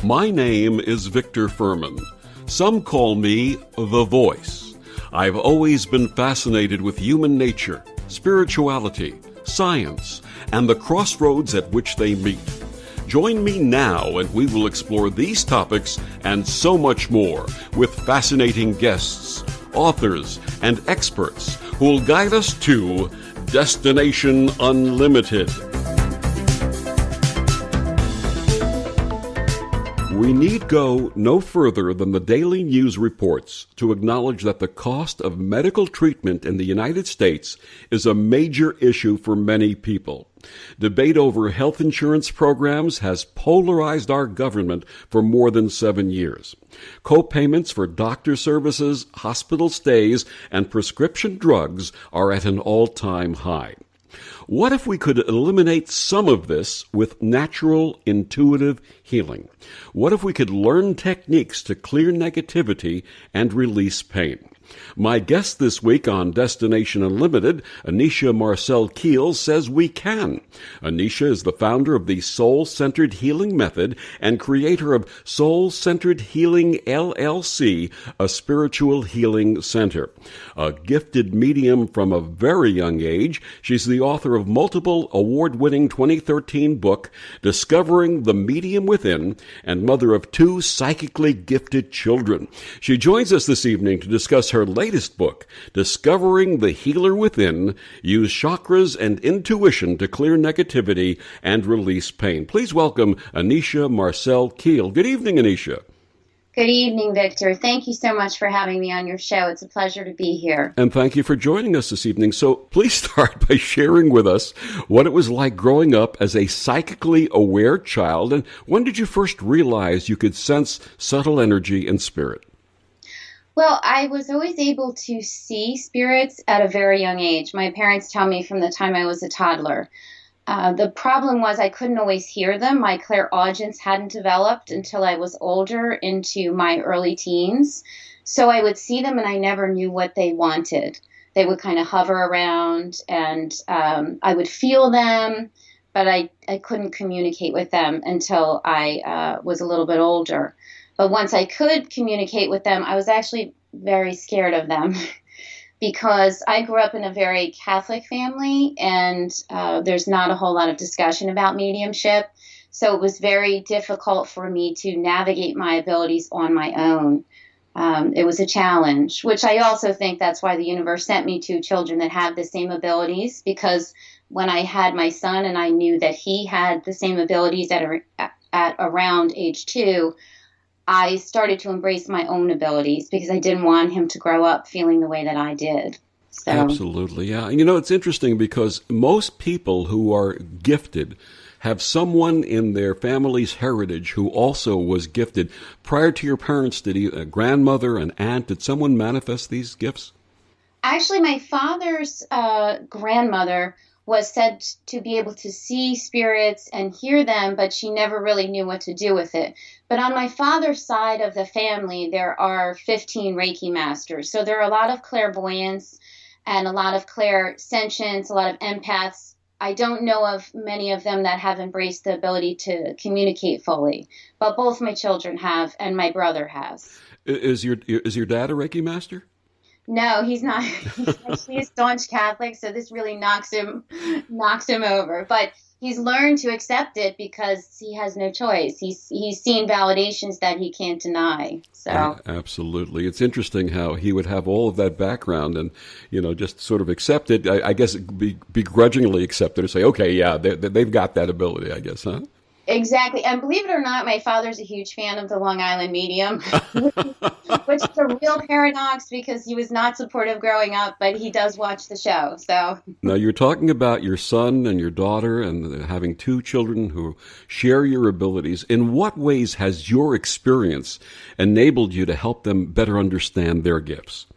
My name is Victor Furman. Some call me the Voice. I've always been fascinated with human nature, spirituality, science, and the crossroads at which they meet. Join me now and we will explore these topics and so much more with fascinating guests, authors, and experts who will guide us to Destination Unlimited. We need go no further than the daily news reports to acknowledge that the cost of medical treatment in the United States is a major issue for many people. Debate over health insurance programs has polarized our government for more than 7 years. Co-payments for doctor services, hospital stays, and prescription drugs are at an all-time high. What if we could eliminate some of this with natural, intuitive healing? What if we could learn techniques to clear negativity and release pain? My guest this week on Destination Unlimited, Anysia Marcell Kiel, says we can. Anysia is the founder of the Soul-Centered Healing Method and creator of Soul-Centered Healing LLC, a spiritual healing center. A gifted medium from a very young age, she's the author of multiple award-winning 2013 book, Discovering the Medium Within, and mother of 2 psychically gifted children. She joins us this evening to discuss her latest book, Discovering the Healer Within, Use Chakras and Intuition to Clear Negativity and Release Pain. Please welcome Anysia Marcell Kiel. Good evening, Anysia. Good evening, Victor. Thank you so much for having me on your show. It's a pleasure to be here. And thank you for joining us this evening. So please start by sharing with us what it was like growing up as a psychically aware child, and when did you first realize you could sense subtle energy and spirit? Well, I was always able to see spirits at a very young age. My parents tell me from the time I was a toddler. The problem was I couldn't always hear them. My clairaudience hadn't developed until I was older, into my early teens. So I would see them and I never knew what they wanted. They would kind of hover around and I would feel them, but I couldn't communicate with them until I was a little bit older. But once I could communicate with them, I was actually very scared of them because I grew up in a very Catholic family and there's not a whole lot of discussion about mediumship. So it was very difficult for me to navigate my abilities on my own. It was a challenge, which I also think that's why the universe sent me 2 children that have the same abilities, because when I had my son and I knew that he had the same abilities at around age 2, I started to embrace my own abilities because I didn't want him to grow up feeling the way that I did. So. Absolutely, yeah. And it's interesting because most people who are gifted have someone in their family's heritage who also was gifted. Prior to your parents, did a grandmother, an aunt, did someone manifest these gifts? Actually, my father's grandmother was said to be able to see spirits and hear them, but she never really knew what to do with it. But on my father's side of the family, there are 15 Reiki masters. So there are a lot of clairvoyants and a lot of clairsentients, a lot of empaths. I don't know of many of them that have embraced the ability to communicate fully, but both my children have and my brother has. Is your dad a Reiki master? No, he's not. He's actually a staunch Catholic, so this really knocks him over. But he's learned to accept it because he has no choice. He's seen validations that he can't deny. So absolutely, it's interesting how he would have all of that background and just sort of accept it. I guess begrudgingly accept it or say, okay, yeah, they've got that ability. I guess, huh? Exactly. And believe it or not, my father's a huge fan of the Long Island Medium, which is a real paradox because he was not supportive growing up, but he does watch the show. So now you're talking about your son and your daughter and having 2 children who share your abilities. In what ways has your experience enabled you to help them better understand their gifts?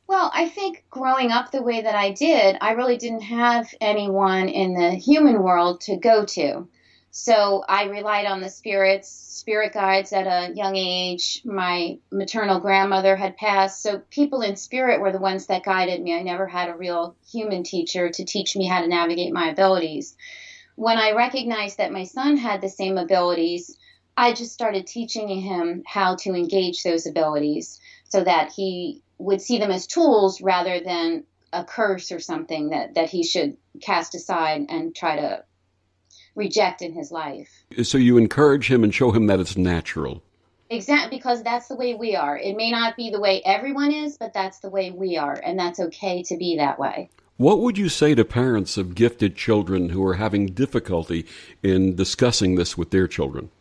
Well, I think growing up the way that I did, I really didn't have anyone in the human world to go to. So I relied on the spirit guides at a young age. My maternal grandmother had passed, so people in spirit were the ones that guided me. I never had a real human teacher to teach me how to navigate my abilities. when I recognized that my son had the same abilities, I just started teaching him how to engage those abilities so that he would see them as tools rather than a curse or something that he should cast aside and try to reject in his life. So you encourage him and show him that it's natural. Exactly, because that's the way we are. It may not be the way everyone is, but that's the way we are, and that's okay to be that way. What would you say to parents of gifted children who are having difficulty in discussing this with their children?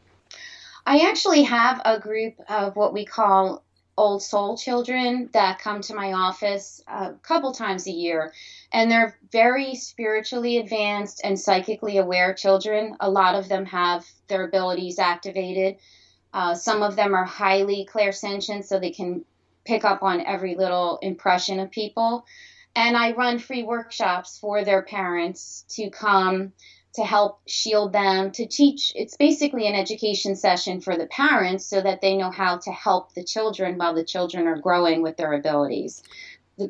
I actually have a group of what we call old soul children that come to my office a couple times a year, and they're very spiritually advanced and psychically aware children. A lot of them have their abilities activated. Some of them are highly clairsentient, so they can pick up on every little impression of people. And I run free workshops for their parents to come to help shield them, to teach. It's basically an education session for the parents so that they know how to help the children while the children are growing with their abilities.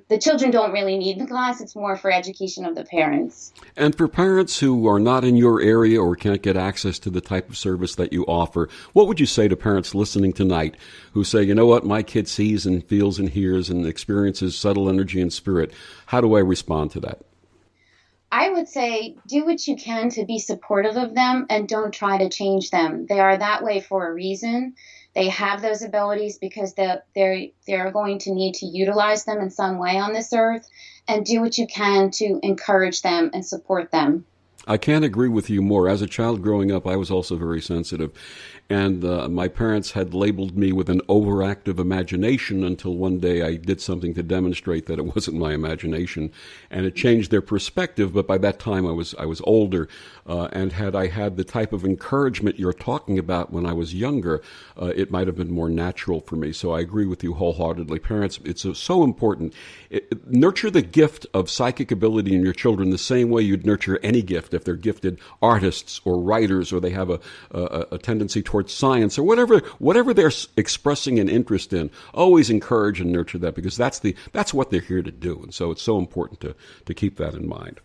The children don't really need the class. It's more for education of the parents. And for parents who are not in your area or can't get access to the type of service that you offer, what would you say to parents listening tonight who say, you know what, my kid sees and feels and hears and experiences subtle energy and spirit. How do I respond to that? I would say do what you can to be supportive of them and don't try to change them. They are that way for a reason. They have those abilities because they're going to need to utilize them in some way on this earth, and do what you can to encourage them and support them. I can't agree with you more. As a child growing up, I was also very sensitive. And my parents had labeled me with an overactive imagination until one day I did something to demonstrate that it wasn't my imagination. And it changed their perspective. But by that time, I was older. And had I had the type of encouragement you're talking about when I was younger, it might have been more natural for me. So I agree with you wholeheartedly. Parents, it's so important. Nurture the gift of psychic ability in your children the same way you'd nurture any gift. If they're gifted artists or writers, or they have a tendency towards science, or whatever they're expressing an interest in, always encourage and nurture that, because that's what they're here to do. And so it's so important to keep that in mind.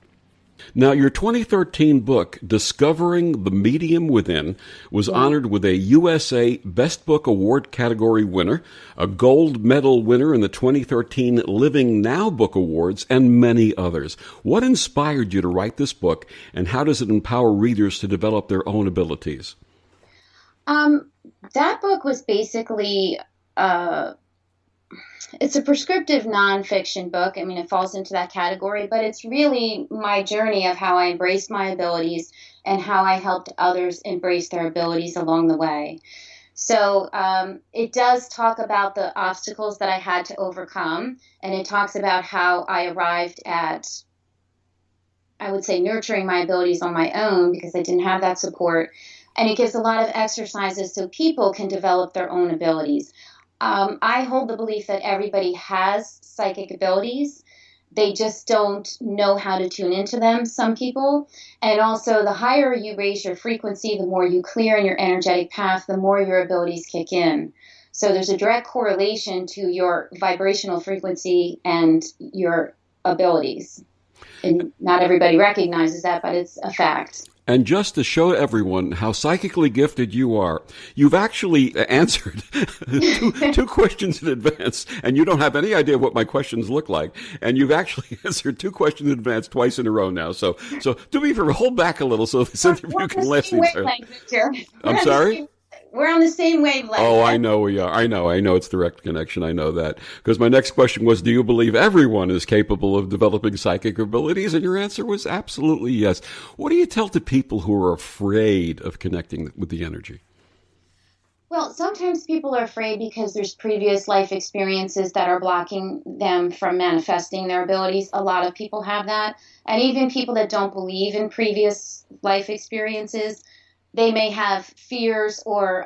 Now, your 2013 book, Discovering the Medium Within, was honored with a USA Best Book Award category winner, a gold medal winner in the 2013 Living Now Book Awards, and many others. What inspired you to write this book, and how does it empower readers to develop their own abilities? That book was basically it's a prescriptive nonfiction book. I mean, it falls into that category, but it's really my journey of how I embraced my abilities and how I helped others embrace their abilities along the way. So it does talk about the obstacles that I had to overcome, and it talks about how I arrived at, I would say, nurturing my abilities on my own because I didn't have that support. And it gives a lot of exercises so people can develop their own abilities. I hold the belief that everybody has psychic abilities. They just don't know how to tune into them, some people. And also, the higher you raise your frequency, the more you clear in your energetic path, the more your abilities kick in. So there's a direct correlation to your vibrational frequency and your abilities. And not everybody recognizes that, but it's a fact. And just to show everyone how psychically gifted you are, you've actually answered two questions in advance, and you don't have any idea what my questions look like. And you've actually answered two questions in advance twice in a row now. So do me a favor, hold back a little so this interview can last entirely. I'm sorry? We're on the same wavelength. Oh, I know we are. I know it's direct connection. I know that. Because my next question was, do you believe everyone is capable of developing psychic abilities? And your answer was absolutely yes. What do you tell to people who are afraid of connecting with the energy? Well, sometimes people are afraid because there's previous life experiences that are blocking them from manifesting their abilities. A lot of people have that. And even people that don't believe in previous life experiences, they may have fears or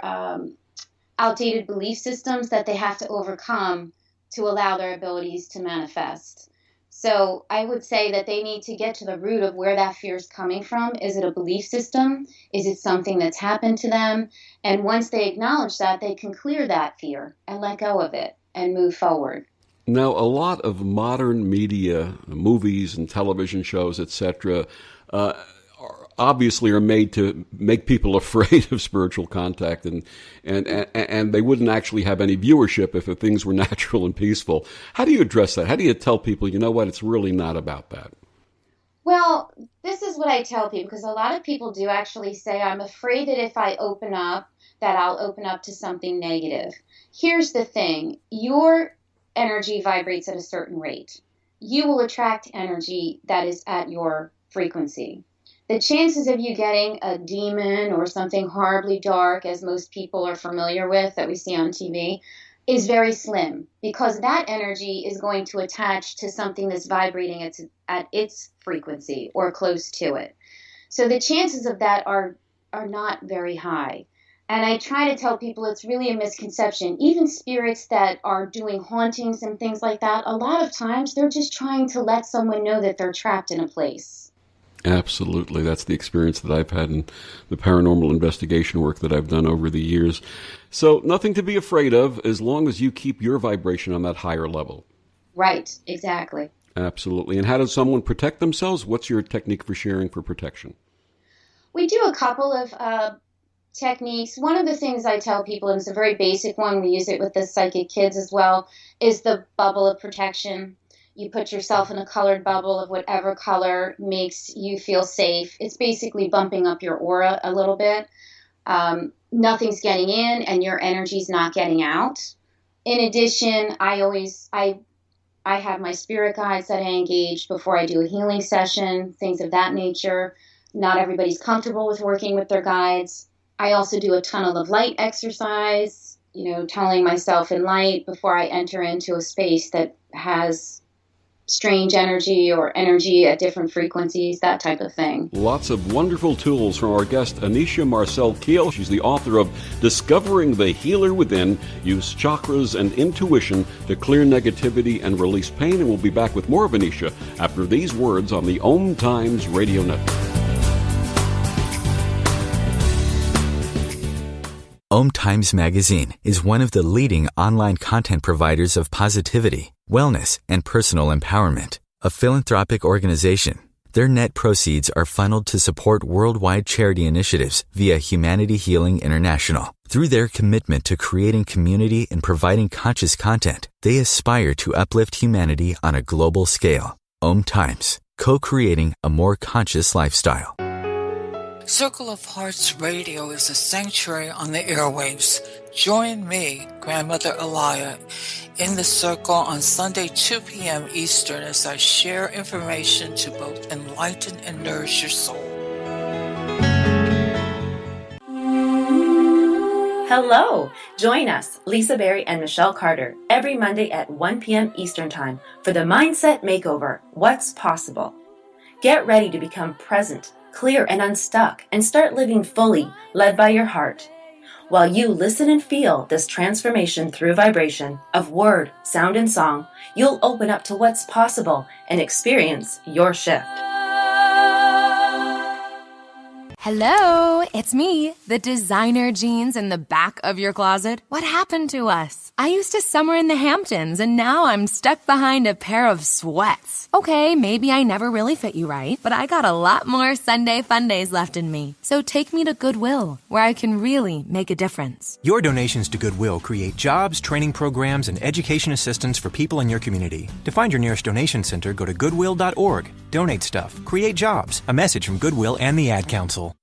outdated belief systems that they have to overcome to allow their abilities to manifest. So I would say that they need to get to the root of where that fear is coming from. Is it a belief system? Is it something that's happened to them? And once they acknowledge that, they can clear that fear and let go of it and move forward. Now, a lot of modern media, movies and television shows, etc., obviously are made to make people afraid of spiritual contact, and they wouldn't actually have any viewership if things were natural and peaceful. How do you address that? How do you tell people, you know what, it's really not about that? Well, this is what I tell people, because a lot of people do actually say, I'm afraid that if I open up, that I'll open up to something negative. Here's the thing. Your energy vibrates at a certain rate. You will attract energy that is at your frequency. The chances of you getting a demon or something horribly dark, as most people are familiar with that we see on TV, is very slim, because that energy is going to attach to something that's vibrating at its frequency or close to it. So the chances of that are not very high. And I try to tell people it's really a misconception. Even spirits that are doing hauntings and things like that, a lot of times they're just trying to let someone know that they're trapped in a place. Absolutely. That's the experience that I've had in the paranormal investigation work that I've done over the years. So nothing to be afraid of as long as you keep your vibration on that higher level. Right. Exactly. Absolutely. And how does someone protect themselves? What's your technique for sharing for protection? We do a couple of techniques. One of the things I tell people, and it's a very basic one, we use it with the psychic kids as well, is the bubble of protection. You put yourself in a colored bubble of whatever color makes you feel safe. It's basically bumping up your aura a little bit. Nothing's getting in and your energy's not getting out. In addition, I have my spirit guides that I engage before I do a healing session, things of that nature. Not everybody's comfortable with working with their guides. I also do a tunnel of light exercise, tunneling myself in light before I enter into a space that has strange energy or energy at different frequencies, that type of thing. Lots of wonderful tools from our guest, Anysia Marcell Kiel. She's the author of Discovering the Healer Within. Use chakras and intuition to clear negativity and release pain. And we'll be back with more of Anysia after these words on the OMTimes Radio Network. OMTimes Magazine is one of the leading online content providers of positivity, wellness, and personal empowerment. A philanthropic organization, their net proceeds are funneled to support worldwide charity initiatives via Humanity Healing International. Through their commitment to creating community and providing conscious content, they aspire to uplift humanity on a global scale. OMTimes, co-creating a more conscious lifestyle. Circle of Hearts Radio is a sanctuary on the airwaves. Join me, Grandmother Elia, in the circle on Sunday, 2 p.m. Eastern as I share information to both enlighten and nourish your soul. Hello! Join us, Lisa Berry and Michelle Carter, every Monday at 1 p.m. Eastern Time for the Mindset Makeover, What's Possible. Get ready to become present, clear and unstuck, and start living fully, led by your heart. While you listen and feel this transformation through vibration of word, sound, and song, you'll open up to what's possible and experience your shift. Hello, it's me, the designer jeans in the back of your closet. What happened to us? I used to summer in the Hamptons, and now I'm stuck behind a pair of sweats. Okay, maybe I never really fit you right, but I got a lot more Sunday fun days left in me. So take me to Goodwill, where I can really make a difference. Your donations to Goodwill create jobs, training programs, and education assistance for people in your community. To find your nearest donation center, go to goodwill.org. Donate stuff. Create jobs. A message from Goodwill and the Ad Council.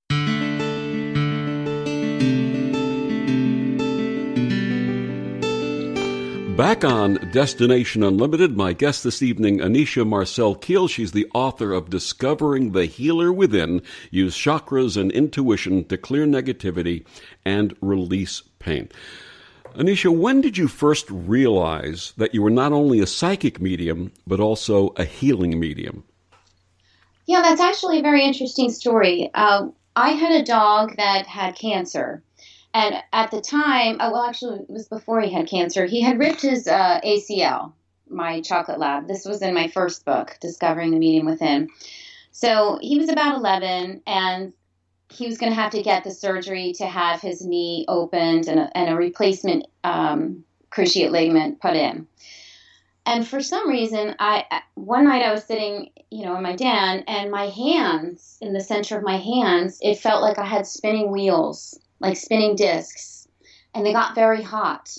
Back on Destination Unlimited, my guest this evening, Anysia Marcell Kiel. She's the author of Discovering the Healer Within. Use chakras and intuition to clear negativity and release pain. Anysia, when did you first realize that you were not only a psychic medium, but also a healing medium? Yeah, that's actually a very interesting story. I had a dog that had cancer. And at the time, actually, it was before he had cancer. He had ripped his ACL, my chocolate lab. This was in my first book, Discovering the Medium Within. So he was about 11, and he was going to have to get the surgery to have his knee opened and a replacement cruciate ligament put in. And for some reason, one night I was sitting, in my den, and my hands, in the center of my hands, it felt like I had spinning wheels, like spinning discs, and they got very hot.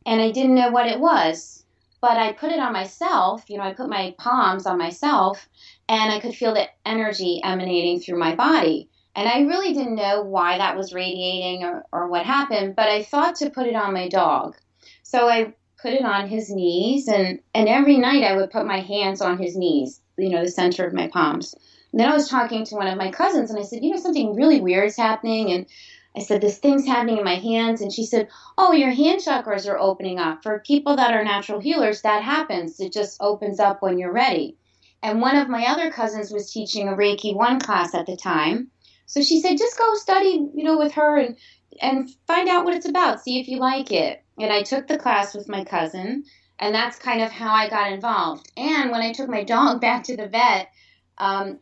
And I didn't know what it was, but I put it on myself. I put my palms on myself, and I could feel the energy emanating through my body. And I really didn't know why that was radiating or what happened, but I thought to put it on my dog. So I put it on his knees, and every night I would put my hands on his knees, the center of my palms. And then I was talking to one of my cousins, and I said, something really weird is happening. And I said, this thing's happening in my hands. And she said, oh, your hand chakras are opening up. For people that are natural healers, that happens. It just opens up when you're ready. And one of my other cousins was teaching a Reiki 1 class at the time. So she said, just go study, with her and find out what it's about. See if you like it. And I took the class with my cousin, and that's kind of how I got involved. And when I took my dog back to the vet,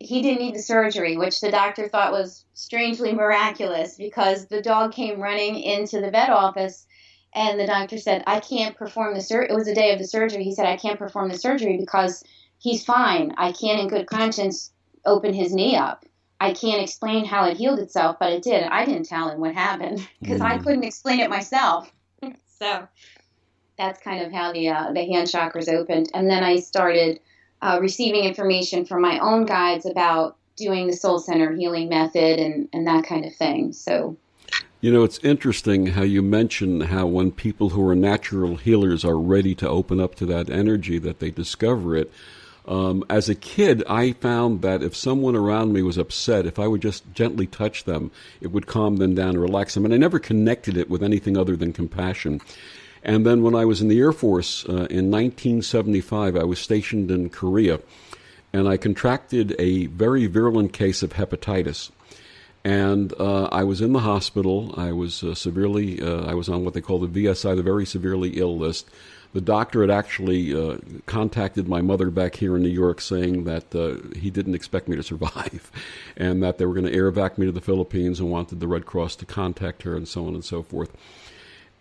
he didn't need the surgery, which the doctor thought was strangely miraculous, because the dog came running into the vet office, and the doctor said, I can't perform the surgery. It was the day of the surgery. He said, I can't perform the surgery because he's fine. I can't in good conscience open his knee up. I can't explain how it healed itself, but it did. I didn't tell him what happened because I couldn't explain it myself. So that's kind of how the hand chakras opened. And then I started receiving information from my own guides about doing the soul-centered healing method and that kind of thing. So, it's interesting how you mention how when people who are natural healers are ready to open up to that energy, that they discover it. As a kid, I found that if someone around me was upset, if I would just gently touch them, it would calm them down and relax them. And I never connected it with anything other than compassion. And then when I was in the Air Force in 1975, I was stationed in Korea, and I contracted a very virulent case of hepatitis. And I was in the hospital. I was I was on what they call the VSI, the very severely ill list. The doctor had actually contacted my mother back here in New York saying that he didn't expect me to survive and that they were going to air evac me to the Philippines and wanted the Red Cross to contact her and so on and so forth.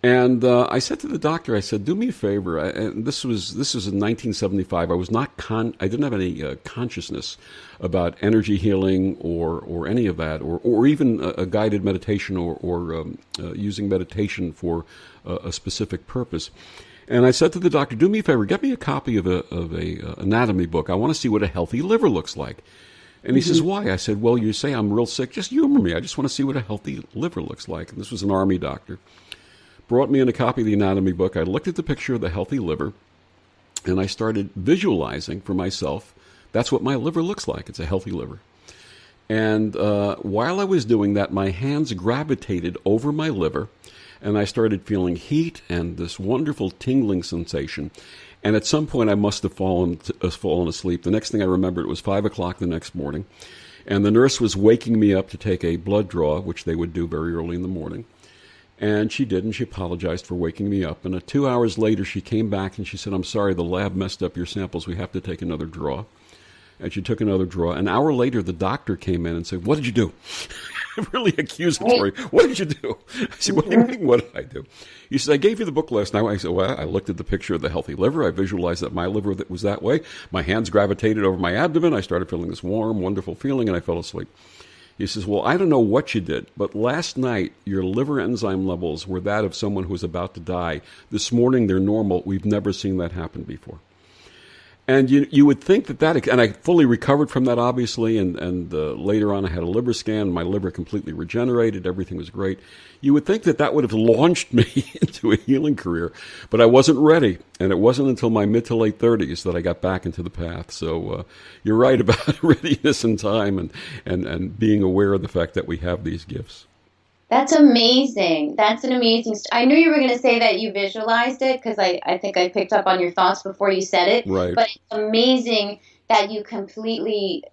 And I said to the doctor, I said, do me a favor. And this was in 1975. I was I didn't have any consciousness about energy healing or any of that, or even a guided meditation or using meditation for a specific purpose. And I said to the doctor, do me a favor, get me a copy of a anatomy book. I want to see what a healthy liver looks like. And he says, why? I said, well, you say I'm real sick. Just humor me. I just want to see what a healthy liver looks like. And this was an Army doctor. Brought me in a copy of the anatomy book. I looked at the picture of the healthy liver, and I started visualizing for myself, that's what my liver looks like. It's a healthy liver. And while I was doing that, my hands gravitated over my liver, and I started feeling heat and this wonderful tingling sensation. And at some point, I must have fallen asleep. The next thing I remembered, it was 5 o'clock the next morning. And the nurse was waking me up to take a blood draw, which they would do very early in the morning. And she did, and she apologized for waking me up. And 2 hours later, she came back and she said, I'm sorry, the lab messed up your samples. We have to take another draw. And she took another draw. An hour later, the doctor came in and said, what did you do? Really accusatory. What did you do? I said, what do you mean, what did I do? He said, I gave you the book last night. I said, well, I looked at the picture of the healthy liver. I visualized that my liver was that way. My hands gravitated over my abdomen. I started feeling this warm, wonderful feeling, and I fell asleep. He says, well, I don't know what you did, but last night your liver enzyme levels were that of someone who was about to die. This morning they're normal. We've never seen that happen before. And you would think that, and I fully recovered from that, obviously, and later on I had a liver scan, my liver completely regenerated, everything was great. You would think that would have launched me into a healing career, but I wasn't ready, and it wasn't until my mid to late 30s that I got back into the path. So you're right about readiness and time and being aware of the fact that we have these gifts. That's amazing. That's an amazing I knew you were going to say that you visualized it because I think I picked up on your thoughts before you said it. Right. But it's amazing that you completely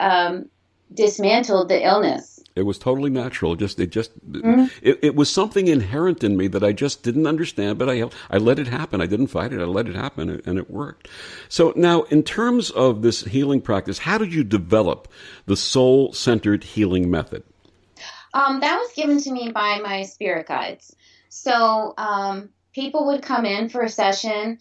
dismantled the illness. It was totally natural. It was something inherent in me that I just didn't understand, but I let it happen. I didn't fight it. I let it happen, and it worked. So now, in terms of this healing practice, how did you develop the soul-centered healing method? That was given to me by my spirit guides. So people would come in for a session,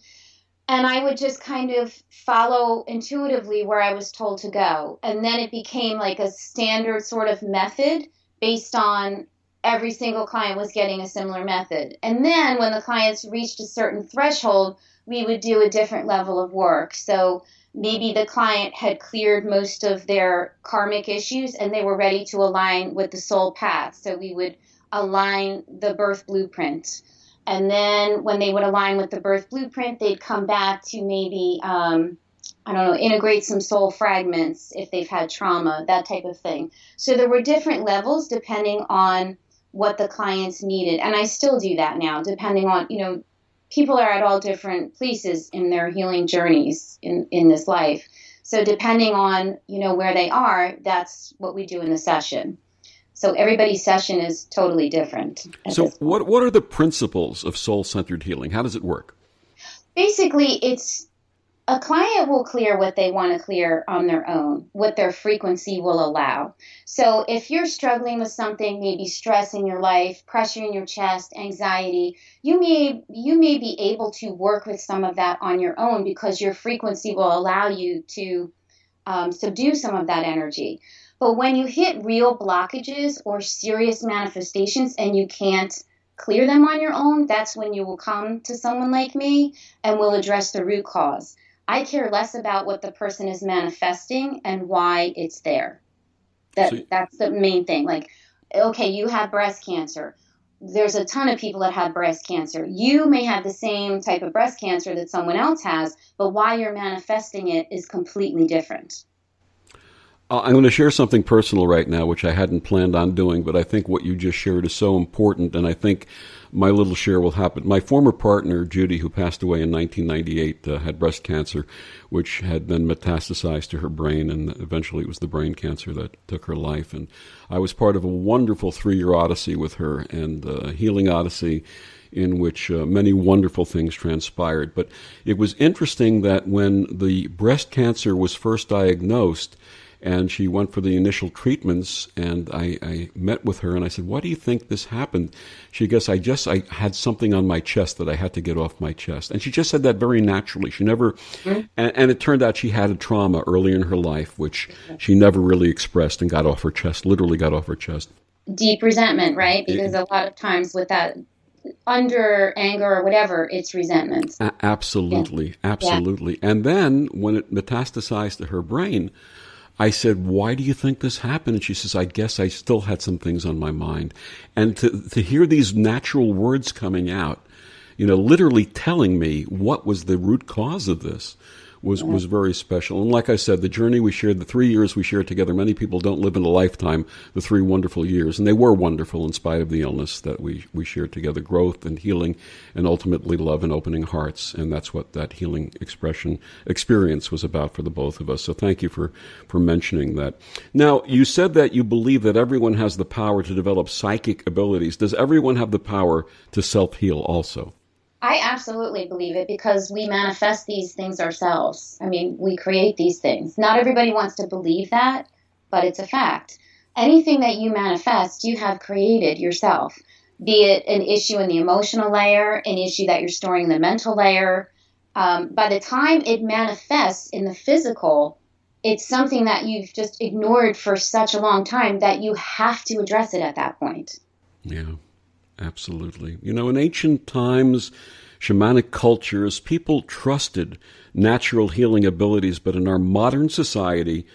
And I would just kind of follow intuitively where I was told to go. And then it became like a standard sort of method based on every single client was getting a similar method. And then when the clients reached a certain threshold, we would do a different level of work. So maybe the client had cleared most of their karmic issues and they were ready to align with the soul path. So we would align the birth blueprint. And then when they would align with the birth blueprint, they'd come back to maybe, integrate some soul fragments if they've had trauma, that type of thing. So there were different levels depending on what the clients needed. And I still do that now, depending on, people are at all different places in their healing journeys in this life. So depending on, where they are, that's what we do in the session. So everybody's session is totally different. So what are the principles of soul-centered healing? How does it work? Basically, it's a client will clear what they want to clear on their own, what their frequency will allow. So if you're struggling with something, maybe stress in your life, pressure in your chest, anxiety, you may be able to work with some of that on your own because your frequency will allow you to subdue some of that energy. But when you hit real blockages or serious manifestations and you can't clear them on your own, that's when you will come to someone like me and we'll address the root cause. I care less about what the person is manifesting and why it's there. That's the main thing. Like, okay, you have breast cancer. There's a ton of people that have breast cancer. You may have the same type of breast cancer that someone else has, but why you're manifesting it is completely different. I'm going to share something personal right now, which I hadn't planned on doing, but I think what you just shared is so important, and I think my little share will happen. My former partner, Judy, who passed away in 1998, had breast cancer, which had then metastasized to her brain, and eventually it was the brain cancer that took her life. And I was part of a wonderful 3-year odyssey with her, and a healing odyssey in which many wonderful things transpired. But it was interesting that when the breast cancer was first diagnosed, and she went for the initial treatments, and I met with her, and I said, why do you think this happened? She goes, I had something on my chest that I had to get off my chest. And she just said that very naturally. She never, and it turned out she had a trauma early in her life, which she never really expressed and got off her chest, literally got off her chest. Deep resentment, right? Because a lot of times with that under anger or whatever, it's resentment. Absolutely. And then when it metastasized to her brain, I said, why do you think this happened? And she says, I guess I still had some things on my mind. And to hear these natural words coming out, literally telling me what was the root cause of this was very special. And like I said, the journey we shared, the 3 years we shared together, many people don't live in a lifetime, the 3 wonderful years. And they were wonderful in spite of the illness that we shared together, growth and healing and ultimately love and opening hearts. And that's what that healing experience was about for the both of us. So thank you for mentioning that. Now, you said that you believe that everyone has the power to develop psychic abilities. Does everyone have the power to self-heal also? I absolutely believe it because we manifest these things ourselves. I mean, we create these things. Not everybody wants to believe that, but it's a fact. Anything that you manifest, you have created yourself, be it an issue in the emotional layer, an issue that you're storing in the mental layer. By the time it manifests in the physical, it's something that you've just ignored for such a long time that you have to address it at that point. Yeah. Absolutely. In ancient times, shamanic cultures, people trusted natural healing abilities, but in our modern society,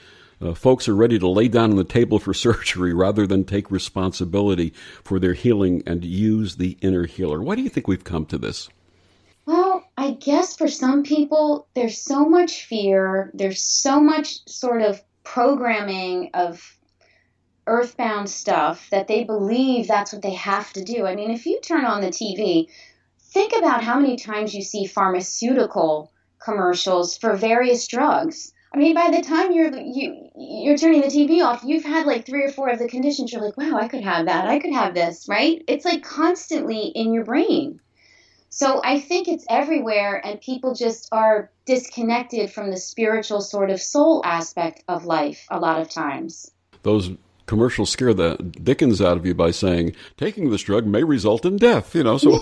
folks are ready to lay down on the table for surgery rather than take responsibility for their healing and use the inner healer. Why do you think we've come to this? Well, I guess for some people, there's so much fear, there's so much sort of programming of earthbound stuff that they believe that's what they have to do. I mean, if you turn on the TV, think about how many times you see pharmaceutical commercials for various drugs. I mean, by the time you're turning the TV off, you've had like 3 or 4 of the conditions. You're like, wow, I could have that. I could have this, right? It's like constantly in your brain. So I think it's everywhere, and people just are disconnected from the spiritual sort of soul aspect of life a lot of times. Those commercials scare the dickens out of you by saying taking this drug may result in death, so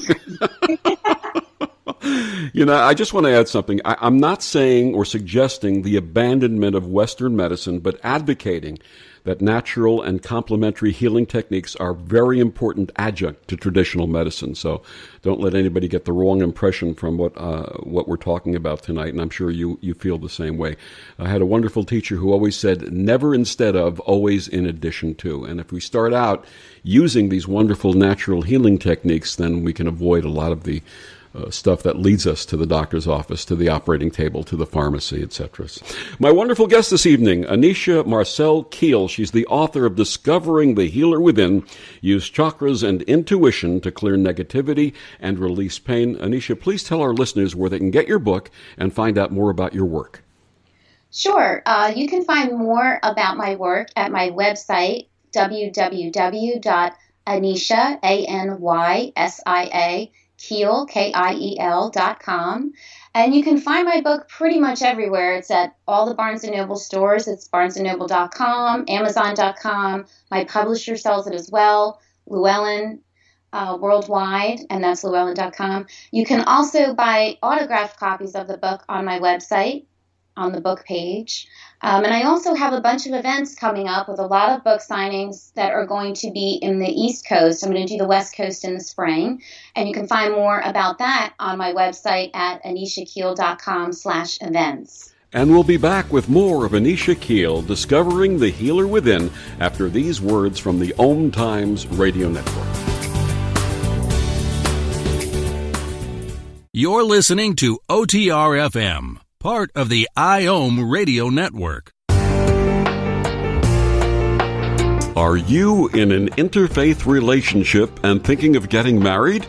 I just want to add something. I'm not saying or suggesting the abandonment of Western medicine, but advocating that natural and complementary healing techniques are very important adjunct to traditional medicine. So don't let anybody get the wrong impression from what we're talking about tonight, and I'm sure you feel the same way. I had a wonderful teacher who always said, never instead of, always in addition to. And if we start out using these wonderful natural healing techniques, then we can avoid a lot of the stuff that leads us to the doctor's office, to the operating table, to the pharmacy, etc. My wonderful guest this evening, Anysia Marcell Kiel. She's the author of Discovering the Healer Within. Use chakras and intuition to clear negativity and release pain. Anysia, please tell our listeners where they can get your book and find out more about your work. Sure. You can find more about my work at my website, www.anysia, Anysia, Kiel, Kiel.com. And you can find my book pretty much everywhere. It's at all the Barnes & Noble stores. It's barnesandnoble.com, Amazon.com. My publisher sells it as well, Llewellyn worldwide, and that's Llewellyn.com. You can also buy autographed copies of the book on my website, on the book page. And I also have a bunch of events coming up with a lot of book signings that are going to be in the East Coast. I'm going to do the West Coast in the spring. And you can find more about that on my website at anysiakiel.com/events. And we'll be back with more of Anysia Kiel, Discovering the Healer Within, after these words from the OMTimes Radio Network. You're listening to OTR-FM, part of the IOM Radio Network. Are you in an interfaith relationship and thinking of getting married?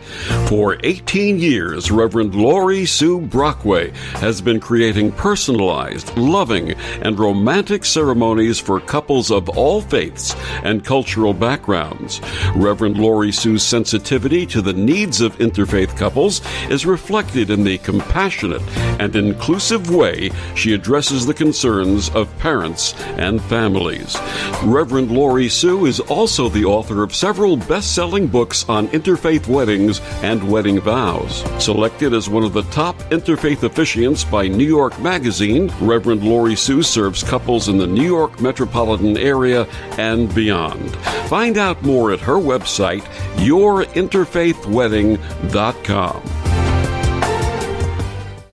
For 18 years, Reverend Laurie Sue Brockway has been creating personalized, loving, and romantic ceremonies for couples of all faiths and cultural backgrounds. Reverend Laurie Sue's sensitivity to the needs of interfaith couples is reflected in the compassionate and inclusive way she addresses the concerns of parents and families. Reverend Laurie Sue is also the author of several best-selling books on interfaith weddings and wedding vows. Selected as one of the top interfaith officiants by New York Magazine, Reverend Laurie Sue serves couples in the New York metropolitan area and beyond. Find out more at her website, yourinterfaithwedding.com.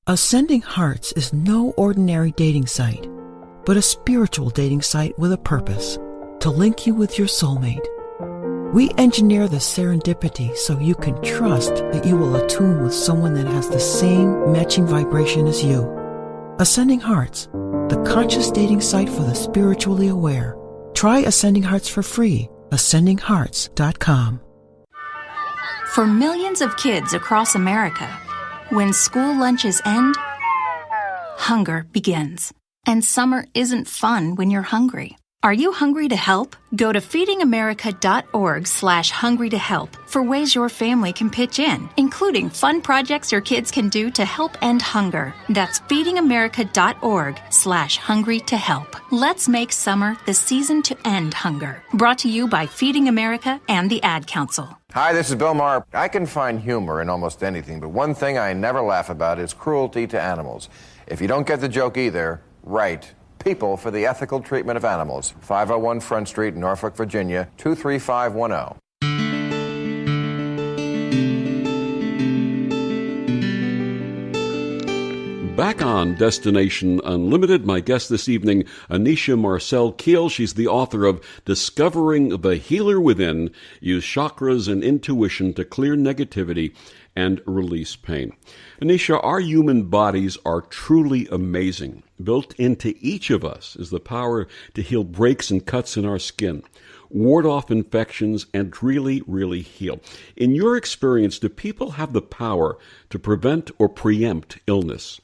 Ascending Hearts is no ordinary dating site, but a spiritual dating site with a purpose: to link you with your soulmate. We engineer the serendipity so you can trust that you will attune with someone that has the same matching vibration as you. Ascending Hearts, the conscious dating site for the spiritually aware. Try Ascending Hearts for free. AscendingHearts.com. For millions of kids across America, when school lunches end, hunger begins. And summer isn't fun when you're hungry. Are you hungry to help? Go to feedingamerica.org/hungry to help for ways your family can pitch in, including fun projects your kids can do to help end hunger. That's feedingamerica.org/hungry to help. Let's make summer the season to end hunger. Brought to you by Feeding America and the Ad Council. Hi, this is Bill Maher. I can find humor in almost anything, but one thing I never laugh about is cruelty to animals. If you don't get the joke either, write People for the Ethical Treatment of Animals, 501 Front Street, Norfolk, Virginia, 23510. Back on Destination Unlimited, my guest this evening, Anysia Marcell Kiel. She's the author of Discovering the Healer Within. Use chakras and intuition to clear negativity and release pain. Anysia, our human bodies are truly amazing. Built into each of us is the power to heal breaks and cuts in our skin, ward off infections, and really heal. In your experience, do people have the power to prevent or preempt illness?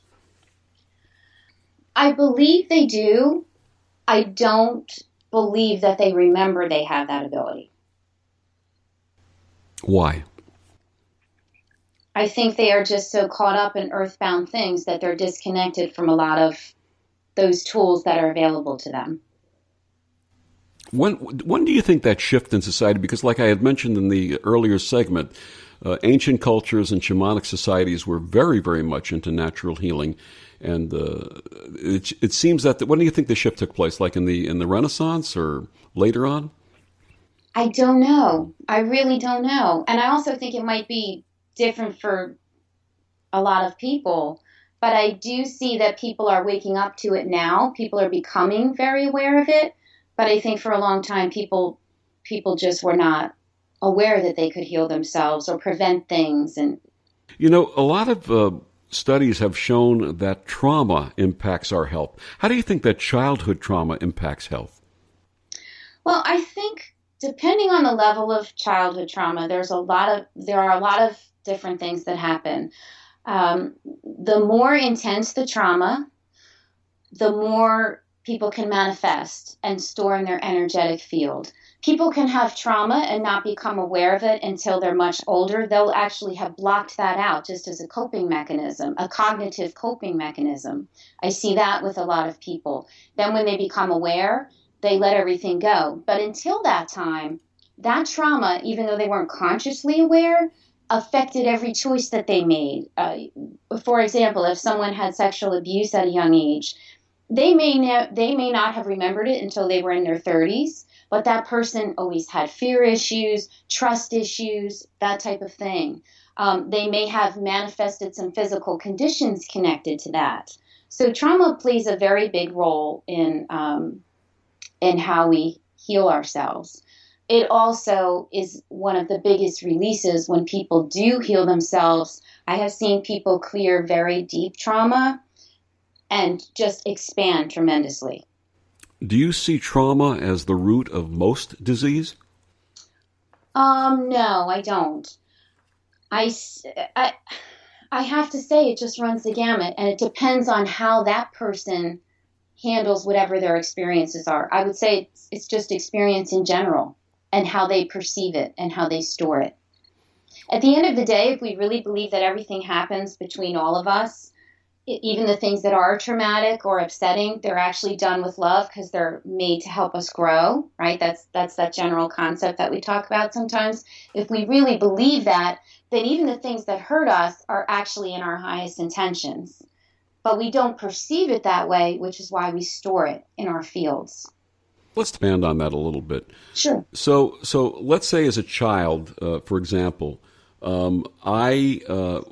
I believe they do. I don't believe that they remember they have that ability. Why? I think they are just so caught up in earthbound things that they're disconnected from a lot of those tools that are available to them. When do you think that shift in society? Because like I had mentioned in the earlier segment, ancient cultures and shamanic societies were very, very much into natural healing. And it seems that, when do you think the shift took place? Like in the Renaissance or later on? I don't know. I really don't know. And I also think it might be different for a lot of people. But I do see that people are waking up to it now. People are becoming very aware of it. But I think for a long time, people just were not aware that they could heal themselves or prevent things. And a lot of studies have shown that trauma impacts our health. How do you think that childhood trauma impacts health? Well, I think depending on the level of childhood trauma, there are a lot of different things that happen. The more intense the trauma, the more people can manifest and store in their energetic field. People can have trauma and not become aware of it until they're much older. They'll actually have blocked that out just as a coping mechanism, a cognitive coping mechanism. I see that with a lot of people. Then when they become aware, they let everything go. But until that time, that trauma, even though they weren't consciously aware, affected every choice that they made. For example, if someone had sexual abuse at a young age, they may not have remembered it until they were in their 30s, but that person always had fear issues, trust issues, that type of thing. They may have manifested some physical conditions connected to that. So trauma plays a very big role in how we heal ourselves. It also is one of the biggest releases when people do heal themselves. I have seen people clear very deep trauma and just expand tremendously. Do you see trauma as the root of most disease? No, I don't. I have to say it just runs the gamut, and it depends on how that person handles whatever their experiences are. I would say it's just experience in general and how they perceive it and how they store it. At the end of the day, if we really believe that everything happens between all of us, even the things that are traumatic or upsetting, they're actually done with love because they're made to help us grow, right? That's that general concept that we talk about sometimes. If we really believe that, then even the things that hurt us are actually in our highest intentions. But we don't perceive it that way, which is why we store it in our fields. Let's expand on that a little bit. Sure. So let's say as a child, for example, I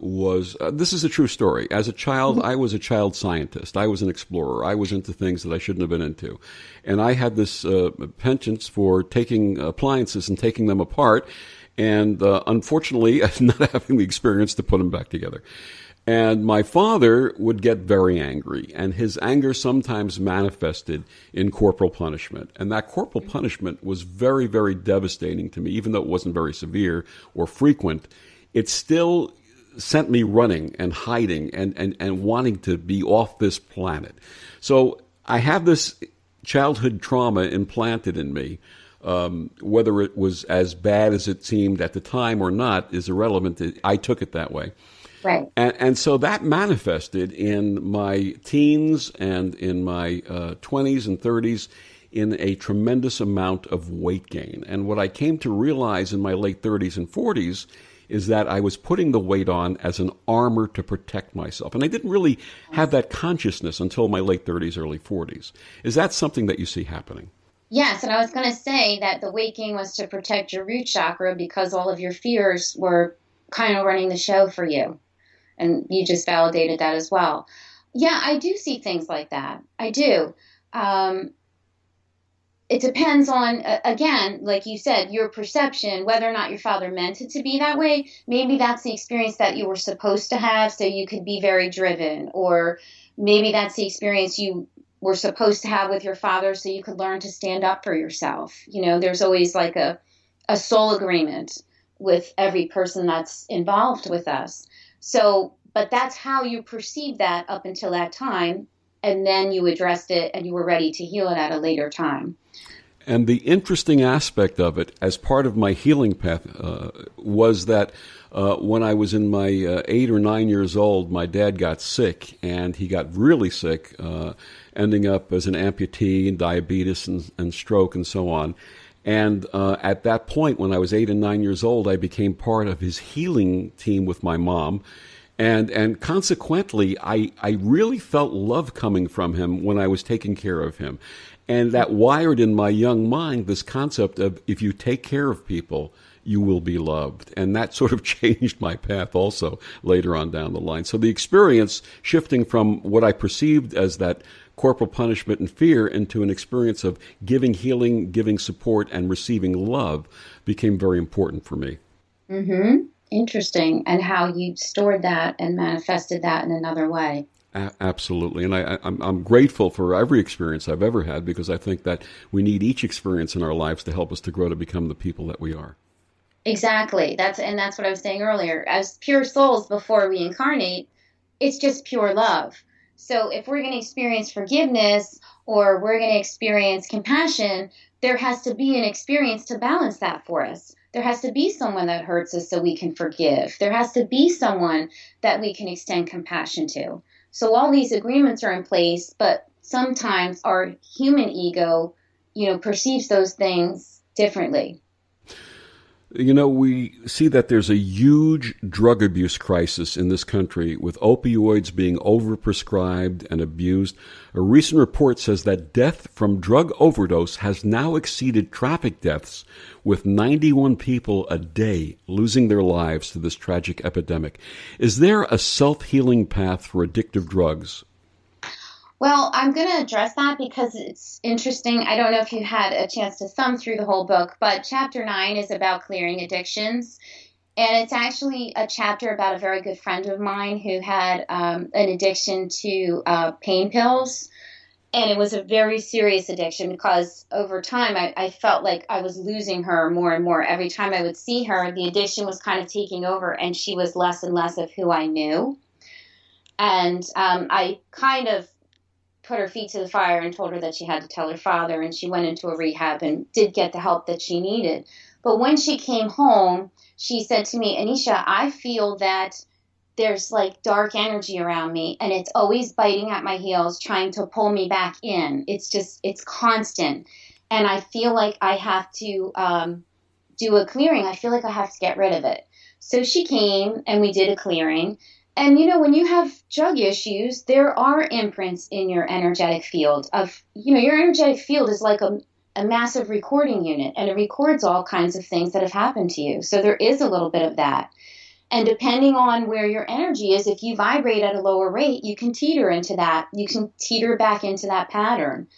was, this is a true story. As a child, I was a child scientist. I was an explorer. I was into things that I shouldn't have been into. And I had this penchant for taking appliances and taking them apart and unfortunately not having the experience to put them back together. And my father would get very angry, and his anger sometimes manifested in corporal punishment. And that corporal punishment was very, very devastating to me, even though it wasn't very severe or frequent. It still sent me running and hiding and wanting to be off this planet. So I have this childhood trauma implanted in me. Whether it was as bad as it seemed at the time or not is irrelevant. I took it that way. Right. And so that manifested in my teens and in my 20s and 30s in a tremendous amount of weight gain. And what I came to realize in my late 30s and 40s is that I was putting the weight on as an armor to protect myself. And I didn't really have that consciousness until my late 30s, early 40s. Is that something that you see happening? Yes, and I was going to say that the weight gain was to protect your root chakra because all of your fears were kind of running the show for you. And you just validated that as well. Yeah, I do see things like that. I do. It depends on, again, like you said, your perception, whether or not your father meant it to be that way. Maybe that's the experience that you were supposed to have so you could be very driven. Or maybe that's the experience you were supposed to have with your father so you could learn to stand up for yourself. You know, there's always like a soul agreement with every person that's involved with us. So, but that's how you perceived that up until that time, and then you addressed it and you were ready to heal it at a later time. And the interesting aspect of it, as part of my healing path, was that when I was in my 8 or 9 years old, my dad got sick, and he got really sick, ending up as an amputee and diabetes and stroke and so on. And at that point, when I was 8 and 9 years old, I became part of his healing team with my mom. And consequently, I really felt love coming from him when I was taking care of him. And that wired in my young mind this concept of if you take care of people, you will be loved. And that sort of changed my path also later on down the line. So the experience shifting from what I perceived as that corporal punishment and fear into an experience of giving healing, giving support, and receiving love became very important for me. Mm-hmm. Interesting. And how you stored that and manifested that in another way. Absolutely. And I'm grateful for every experience I've ever had, because I think that we need each experience in our lives to help us to grow to become the people that we are. Exactly. That's what I was saying earlier. As pure souls before we incarnate, it's just pure love. So if we're going to experience forgiveness or we're going to experience compassion, there has to be an experience to balance that for us. There has to be someone that hurts us so we can forgive. There has to be someone that we can extend compassion to. So all these agreements are in place, but sometimes our human ego, perceives those things differently. We see that there's a huge drug abuse crisis in this country, with opioids being overprescribed and abused. A recent report says that death from drug overdose has now exceeded traffic deaths, with 91 people a day losing their lives to this tragic epidemic. Is there a self-healing path for addictive drugs? Well, I'm going to address that because it's interesting. I don't know if you had a chance to thumb through the whole book, but Chapter 9 is about clearing addictions. And it's actually a chapter about a very good friend of mine who had an addiction to pain pills. And it was a very serious addiction because over time I felt like I was losing her more and more. Every time I would see her, the addiction was kind of taking over and she was less and less of who I knew. And I kind of put her feet to the fire and told her that she had to tell her father, and she went into a rehab and did get the help that she needed. But when she came home, she said to me, Anysia, I feel that there's like dark energy around me and it's always biting at my heels, trying to pull me back in. It's constant. And I feel like I have to do a clearing. I feel like I have to get rid of it. So she came and we did a clearing. And, when you have drug issues, there are imprints in your energetic field of, your energetic field is like a massive recording unit, and it records all kinds of things that have happened to you. So there is a little bit of that. And depending on where your energy is, if you vibrate at a lower rate, you can teeter into that. You can teeter back into that pattern.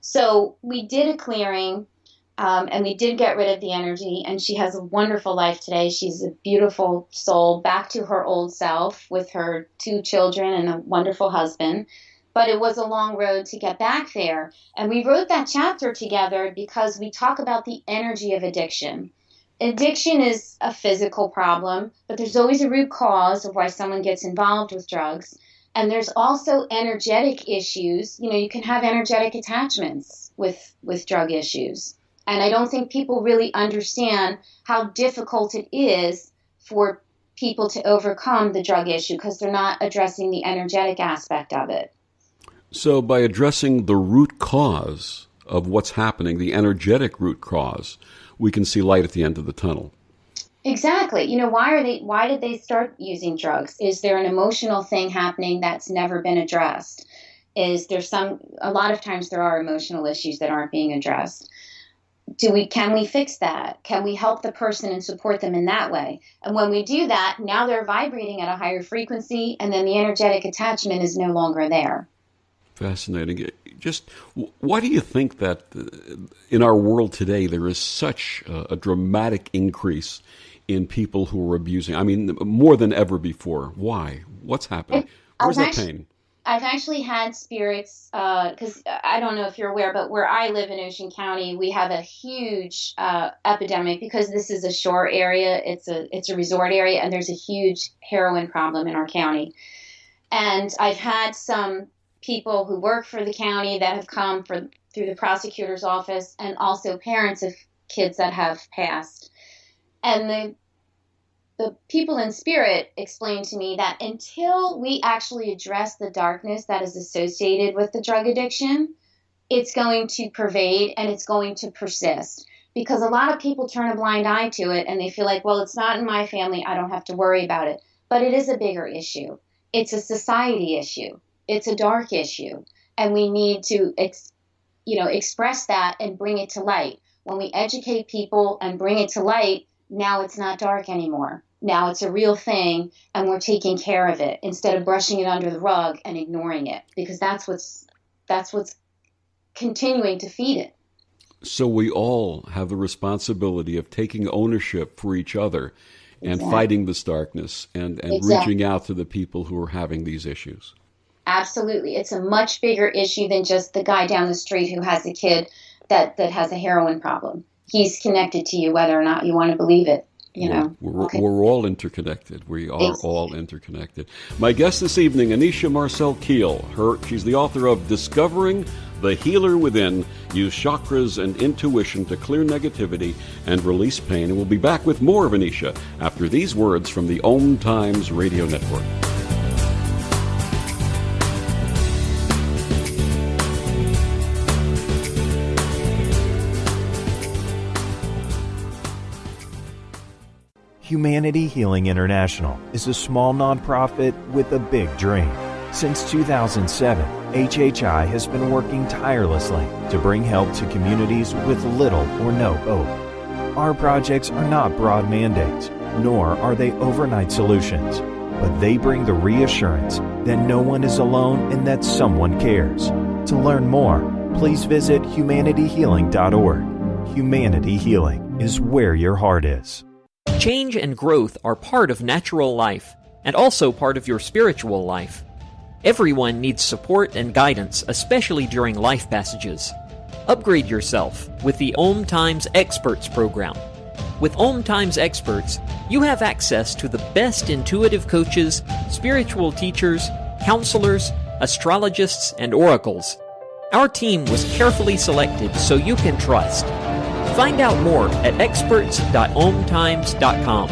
So we did a clearing. And we did get rid of the energy, and she has a wonderful life today. She's a beautiful soul, back to her old self with her 2 children and a wonderful husband. But it was a long road to get back there. And we wrote that chapter together because we talk about the energy of addiction. Addiction is a physical problem, but there's always a root cause of why someone gets involved with drugs. And there's also energetic issues. You can have energetic attachments with drug issues. And I don't think people really understand how difficult it is for people to overcome the drug issue because they're not addressing the energetic aspect of it. So by addressing the root cause of what's happening, the energetic root cause, we can see light at the end of the tunnel. Exactly. Why did they start using drugs? Is there an emotional thing happening that's never been addressed? A lot of times there are emotional issues that aren't being addressed. Can we fix that? Can we help the person and support them in that way? And when we do that, now they're vibrating at a higher frequency, and then the energetic attachment is no longer there. Fascinating. Just why do you think that in our world today there is such a dramatic increase in people who are abusing? I mean, more than ever before. Why? What's happening? Where's that pain? I've actually had spirits, because I don't know if you're aware, but where I live in Ocean County, we have a huge epidemic because this is a shore area. It's a resort area, and there's a huge heroin problem in our county. And I've had some people who work for the county that have come through the prosecutor's office, and also parents of kids that have passed. And the people in spirit explained to me that until we actually address the darkness that is associated with the drug addiction, it's going to pervade and it's going to persist because a lot of people turn a blind eye to it and they feel like, well, it's not in my family, I don't have to worry about it. But it is a bigger issue. It's a society issue. It's a dark issue. And we need to express that and bring it to light. When we educate people and bring it to light, now it's not dark anymore. Now it's a real thing, and we're taking care of it instead of brushing it under the rug and ignoring it, because that's what's continuing to feed it. So we all have the responsibility of taking ownership for each other and fighting this darkness and reaching out to the people who are having these issues. Absolutely. It's a much bigger issue than just the guy down the street who has a kid that has a heroin problem. He's connected to you whether or not you want to believe it. We're all interconnected. We are all interconnected. My guest this evening, Anysia Marcell Kiel. She's the author of Discovering the Healer Within. Use chakras and intuition to clear negativity and release pain. And we'll be back with more of Anysia after these words from the OMTimes Radio Network. Humanity Healing International is a small nonprofit with a big dream. Since 2007, HHI has been working tirelessly to bring help to communities with little or no hope. Our projects are not broad mandates, nor are they overnight solutions, but they bring the reassurance that no one is alone and that someone cares. To learn more, please visit humanityhealing.org. Humanity Healing is where your heart is. Change and growth are part of natural life, and also part of your spiritual life. Everyone needs support and guidance, especially during life passages. Upgrade yourself with the OMTimes Experts program. With OMTimes Experts, you have access to the best intuitive coaches, spiritual teachers, counselors, astrologists, and oracles. Our team was carefully selected so you can trust. Find out more at experts.omtimes.com.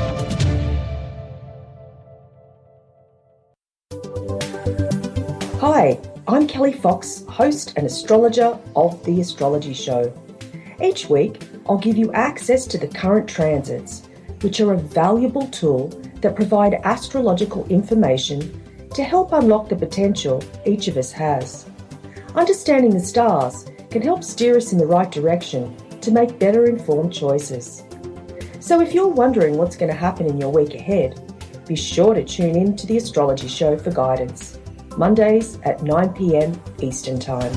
Hi, I'm Kelly Fox, host and astrologer of The Astrology Show. Each week, I'll give you access to the current transits, which are a valuable tool that provide astrological information to help unlock the potential each of us has. Understanding the stars can help steer us in the right direction to make better informed choices. So if you're wondering what's going to happen in your week ahead, be sure to tune in to The Astrology Show for guidance, Mondays at 9 p.m. Eastern Time.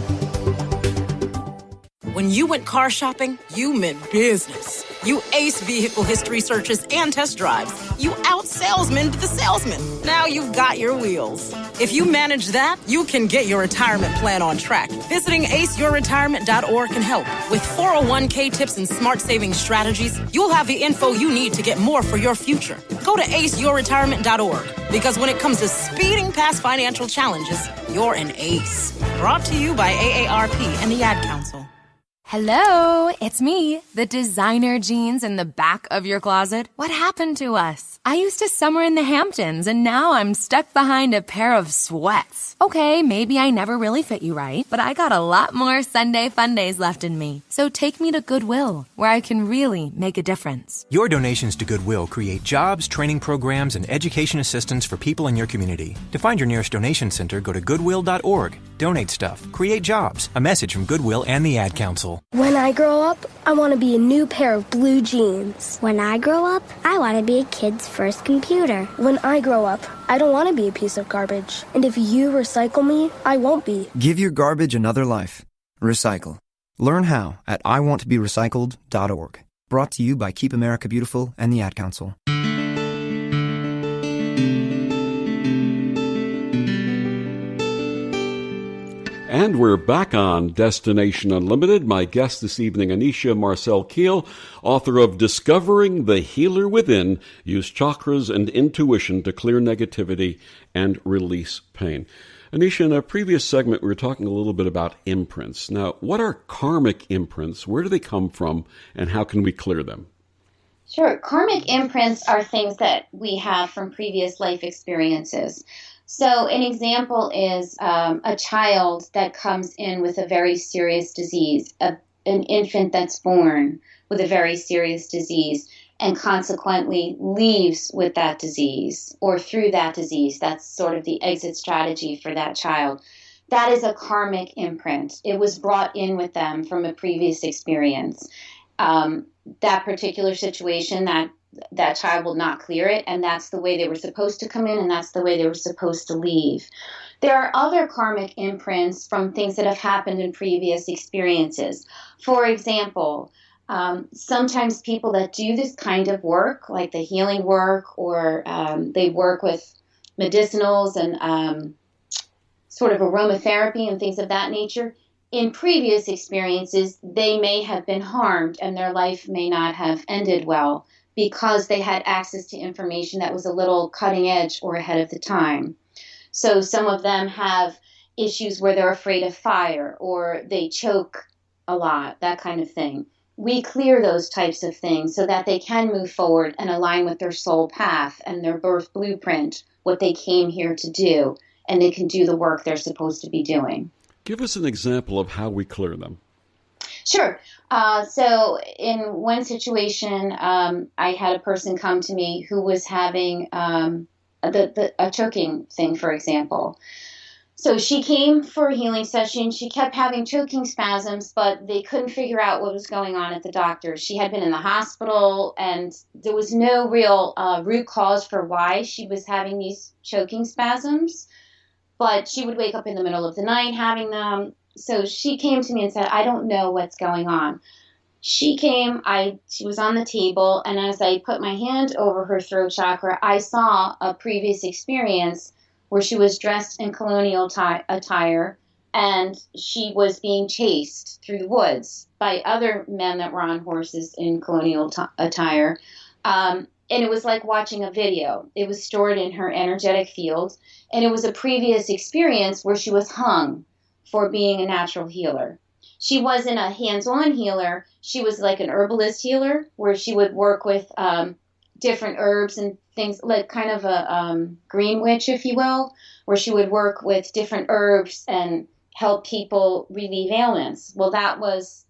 When you went car shopping, you meant business. You aced vehicle history searches and test drives. You out-salesmaned the salesman. Now you've got your wheels. If you manage that, you can get your retirement plan on track. Visiting aceyourretirement.org can help. With 401k tips and smart saving strategies, you'll have the info you need to get more for your future. Go to aceyourretirement.org, because when it comes to speeding past financial challenges, you're an ace. Brought to you by AARP and the Ad Council. Hello, it's me, the designer jeans in the back of your closet. What happened to us? I used to summer in the Hamptons, and now I'm stuck behind a pair of sweats. Okay, maybe I never really fit you right, but I got a lot more Sunday fun days left in me. So take me to Goodwill, where I can really make a difference. Your donations to Goodwill create jobs, training programs, and education assistance for people in your community. To find your nearest donation center, go to goodwill.org. Donate stuff. Create jobs. A message from Goodwill and the Ad Council. When I grow up, I want to be a new pair of blue jeans. When I grow up, I want to be a kid's first computer. When I grow up, I don't want to be a piece of garbage. And if you recycle me, I won't be. Give your garbage another life. Recycle. Learn how at iwanttoberecycled.org. Brought to you by Keep America Beautiful and the Ad Council. And we're back on Destination Unlimited. My guest this evening, Anysia Marcell Kiel, author of Discovering the Healer Within. Use chakras and intuition to clear negativity and release pain. Anysia, in a previous segment, we were talking a little bit about imprints. Now, what are karmic imprints? Where do they come from, and how can we clear them? Sure. Karmic imprints are things that we have from previous life experiences. So an example is a child that comes in with a very serious disease, an infant that's born with a very serious disease and consequently leaves with that disease or through that disease. That's sort of the exit strategy for that child. That is a karmic imprint. It was brought in with them from a previous experience. That particular situation, that child will not clear it, and that's the way they were supposed to come in, and that's the way they were supposed to leave. There are other karmic imprints from things that have happened in previous experiences. For example, sometimes people that do this kind of work, like the healing work, or they work with medicinals and sort of aromatherapy and things of that nature, in previous experiences, they may have been harmed and their life may not have ended well because they had access to information that was a little cutting edge or ahead of the time. So some of them have issues where they're afraid of fire or they choke a lot, that kind of thing. We clear those types of things so that they can move forward and align with their soul path and their birth blueprint, what they came here to do, and they can do the work they're supposed to be doing. Give us an example of how we clear them. Sure. So in one situation, I had a person come to me who was having a choking thing, for example. So she came for a healing session. She kept having choking spasms, but they couldn't figure out what was going on at the doctor. She had been in the hospital, and there was no real root cause for why she was having these choking spasms. But she would wake up in the middle of the night having them. So she came to me and said, I don't know what's going on. She came, she was on the table, and as I put my hand over her throat chakra, I saw a previous experience where she was dressed in colonial attire, and she was being chased through the woods by other men that were on horses in colonial attire. And it was like watching a video. It was stored in her energetic field, and it was a previous experience where she was hung for being a natural healer. She wasn't a hands-on healer. She was like an herbalist healer where she would work with different herbs and things, like kind of a green witch, if you will, where she would work with different herbs and help people relieve ailments. Well, that was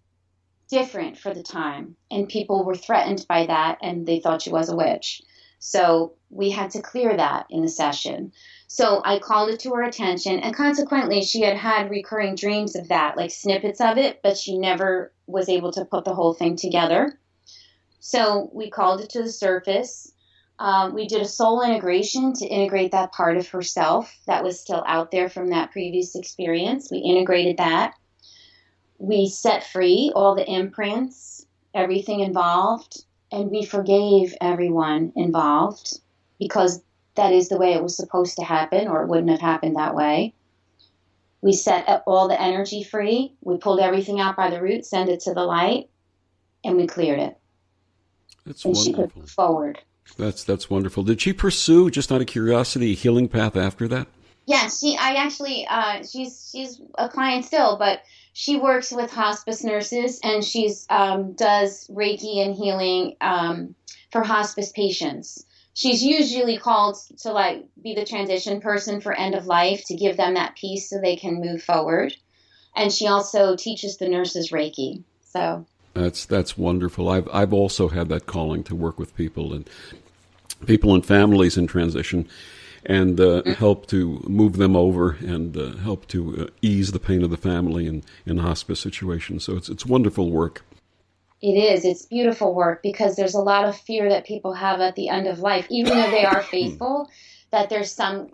different for the time, and people were threatened by that, and they thought she was a witch. So we had to clear that in the session. So I called it to her attention, and consequently, she had had recurring dreams of that, like snippets of it, but she never was able to put the whole thing together. So we called it to the surface. We did a soul integration to integrate that part of herself that was still out there from that previous experience. We integrated that. We set free all the imprints, everything involved, and we forgave everyone involved because that is the way it was supposed to happen, or it wouldn't have happened that way. We set all the energy free. We pulled everything out by the root, sent it to the light, and we cleared it. That's and wonderful. She could move forward. That's wonderful. Did she pursue, just out of curiosity, a healing path after that? Yes, she's a client still, but she works with hospice nurses, and she's does Reiki and healing for hospice patients. She's usually called to be the transition person for end of life, to give them that peace so they can move forward. And she also teaches the nurses Reiki. So that's wonderful. I've also had that calling to work with people and families in transition, and help to move them over and help to ease the pain of the family in hospice situations. So it's wonderful work. It is. It's beautiful work because there's a lot of fear that people have at the end of life, even though they are faithful, that there's some,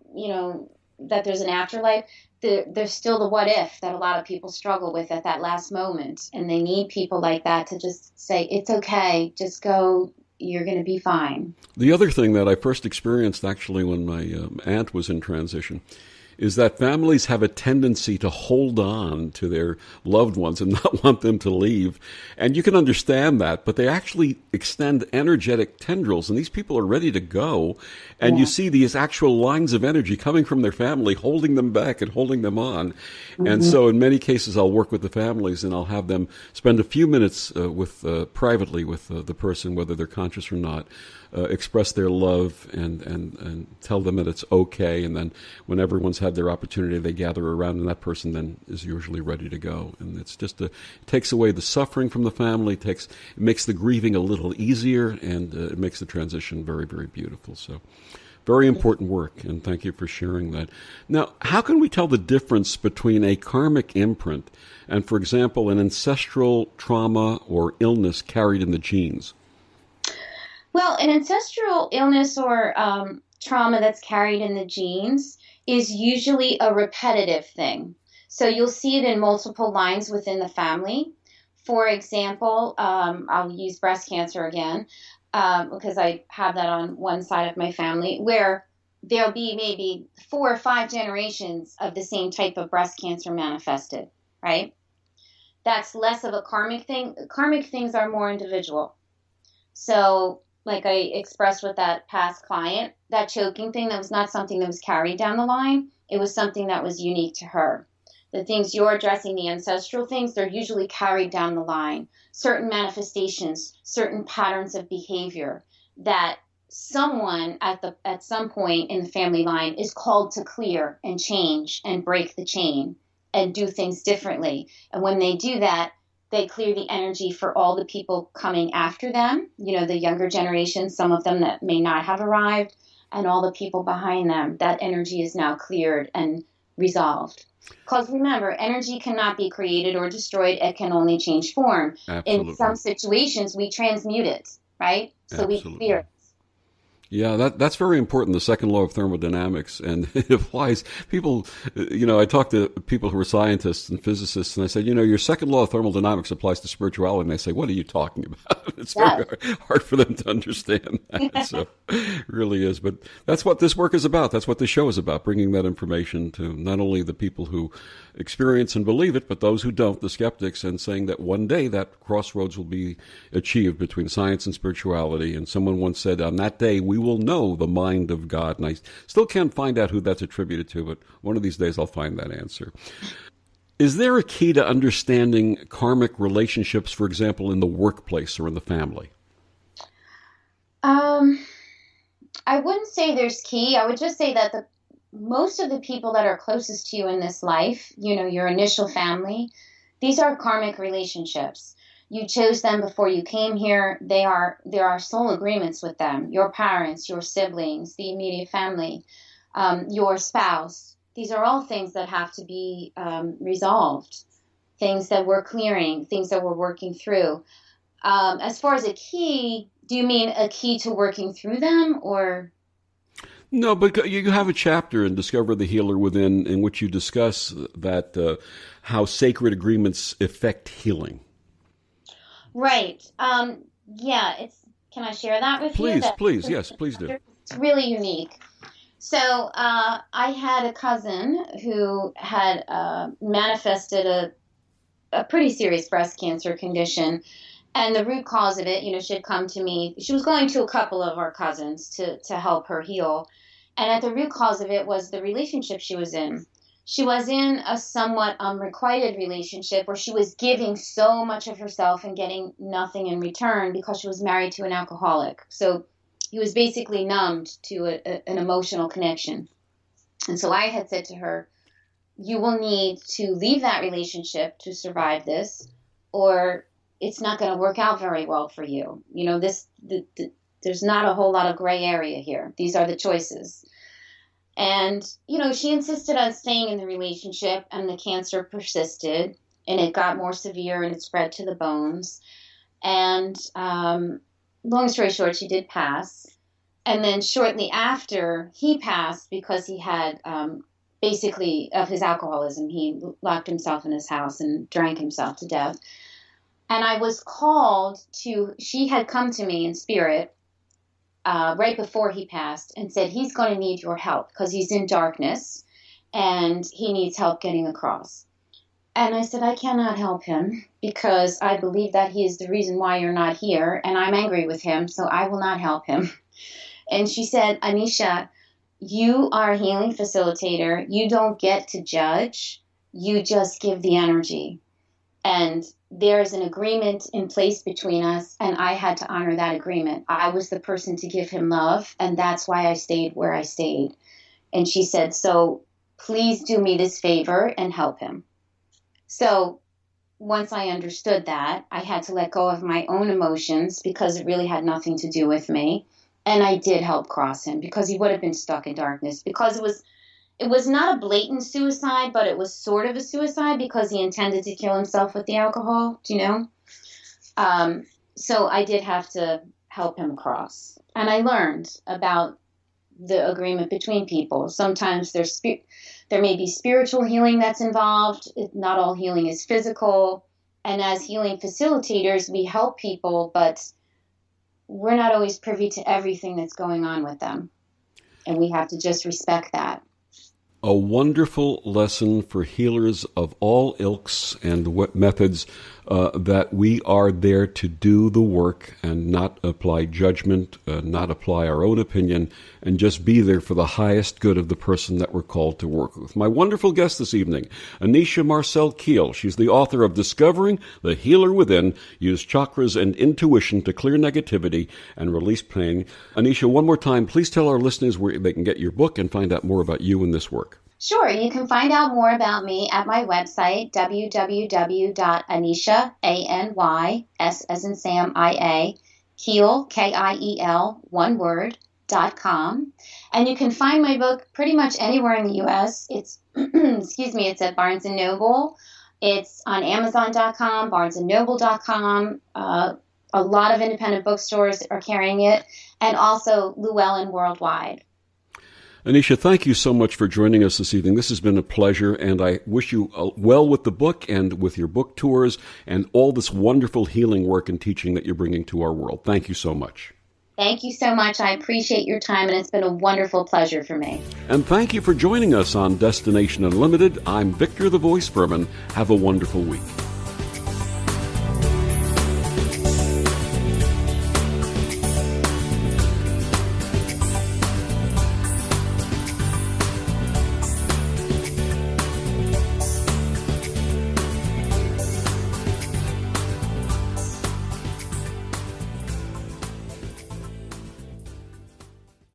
that there's an afterlife. There's still the what if that a lot of people struggle with at that last moment. And they need people like that to just say, it's okay, just go, you're going to be fine. The other thing that I first experienced actually when my aunt was in transition is that families have a tendency to hold on to their loved ones and not want them to leave. And you can understand that, but they actually extend energetic tendrils, and these people are ready to go. And you see these actual lines of energy coming from their family, holding them back and holding them on. Mm-hmm. And so in many cases, I'll work with the families, and I'll have them spend a few minutes privately with the person, whether they're conscious or not, express their love and tell them that it's okay. And then when everyone's had their opportunity, they gather around, and that person then is usually ready to go. And it's just it takes away the suffering from the family, it makes the grieving a little easier, and it makes the transition very, very beautiful. So very important work, and thank you for sharing that. Now, how can we tell the difference between a karmic imprint and, for example, an ancestral trauma or illness carried in the genes? Well, an ancestral illness or trauma that's carried in the genes is usually a repetitive thing. So you'll see it in multiple lines within the family. For example, I'll use breast cancer again, because I have that on one side of my family, where there'll be maybe 4 or 5 generations of the same type of breast cancer manifested, right? That's less of a karmic thing. Karmic things are more individual. So like I expressed with that past client, that choking thing, that was not something that was carried down the line. It was something that was unique to her. The things you're addressing, the ancestral things, they're usually carried down the line. Certain manifestations, certain patterns of behavior that someone at some point in the family line is called to clear and change and break the chain and do things differently. And when they do that, they clear the energy for all the people coming after them, the younger generation, some of them that may not have arrived, and all the people behind them. That energy is now cleared and resolved. Because remember, energy cannot be created or destroyed. It can only change form. Absolutely. In some situations, we transmute it, right? So Absolutely. we clear it. Yeah, that's very important, the second law of thermodynamics, and it applies. People, I talk to people who are scientists and physicists, and I say, your second law of thermodynamics applies to spirituality, and they say, what are you talking about? It's very hard for them to understand that, so it really is. But that's what this work is about. That's what this show is about, bringing that information to not only the people who experience and believe it, but those who don't, the skeptics, and saying that one day that crossroads will be achieved between science and spirituality. And someone once said, on that day, we will know the mind of God. And I still can't find out who that's attributed to, but one of these days I'll find that answer. Is there a key to understanding karmic relationships, for example, in the workplace or in the family? I wouldn't say there's key. I would just say that most of the people that are closest to you in this life, your initial family, these are karmic relationships. You chose them before you came here. There are soul agreements with them. Your parents, your siblings, the immediate family, your spouse. These are all things that have to be resolved, things that we're clearing, things that we're working through. As far as a key, do you mean a key to working through them, or? No, but you have a chapter in Discover the Healer Within in which you discuss that how sacred agreements affect healing. Right. Yeah. Can I share that with you? Please. Yes, please do. It's really unique. So I had a cousin who had manifested a pretty serious breast cancer condition. And the root cause of it, she had come to me. She was going to a couple of our cousins to help her heal. And at the root cause of it was the relationship she was in. She was in a somewhat unrequited relationship where she was giving so much of herself and getting nothing in return because she was married to an alcoholic. So he was basically numbed to an emotional connection. And so I had said to her, you will need to leave that relationship to survive this, or it's not going to work out very well for you. There's not a whole lot of gray area here. These are the choices. And, she insisted on staying in the relationship, and the cancer persisted, and it got more severe, and it spread to the bones. And long story short, she did pass. And then shortly after he passed, because he had basically of his alcoholism, he locked himself in his house and drank himself to death. And I was called she had come to me in spirit right before he passed and said, he's going to need your help because he's in darkness and he needs help getting across. And I said, I cannot help him because I believe that he is the reason why you're not here, and I'm angry with him, so I will not help him. And she said, Anysia, you are a healing facilitator. You don't get to judge. You just give the energy. And there's an agreement in place between us, and I had to honor that agreement. I was the person to give him love, and that's why I stayed where I stayed. And she said, so Please do me this favor and help him. So once I understood that, I had to let go of my own emotions because it really had nothing to do with me. And I did help cross him because he would have been stuck in darkness, because it was not a blatant suicide, but it was sort of a suicide because he intended to kill himself with the alcohol, do you know? So I did have to help him cross. And I learned about the agreement between people. Sometimes there may be spiritual healing that's involved. Not all healing is physical. And as healing facilitators, we help people, but we're not always privy to everything that's going on with them. And we have to just respect that. A wonderful lesson for healers of all ilks and methods, that we are there to do the work and not apply judgment, not apply our own opinion, and just be there for the highest good of the person that we're called to work with. My wonderful guest this evening, Anysia Marcell Kiel. She's the author of Discovering the Healer Within, Use Chakras and Intuition to Clear Negativity and Release Pain. Anysia, one more time, please tell our listeners where they can get your book and find out more about you and this work. Sure. You can find out more about me at my website, www.anysia, A-N-Y-S as in Sam, I-A, Kiel, K-I-E-L, one word, .com. And you can find my book pretty much anywhere in the U.S. It's, it's at Barnes & Noble. It's on Amazon.com, BarnesandNoble.com. A lot of independent bookstores are carrying it, and also Llewellyn Worldwide. Anysia, thank you so much for joining us this evening. This has been a pleasure, and I wish you well with the book and with your book tours and all this wonderful healing work and teaching that you're bringing to our world. Thank you so much. Thank you so much. I appreciate your time, and it's been a wonderful pleasure for me. And thank you for joining us on Destination Unlimited. I'm Victor the Voice Furman. Have a wonderful week.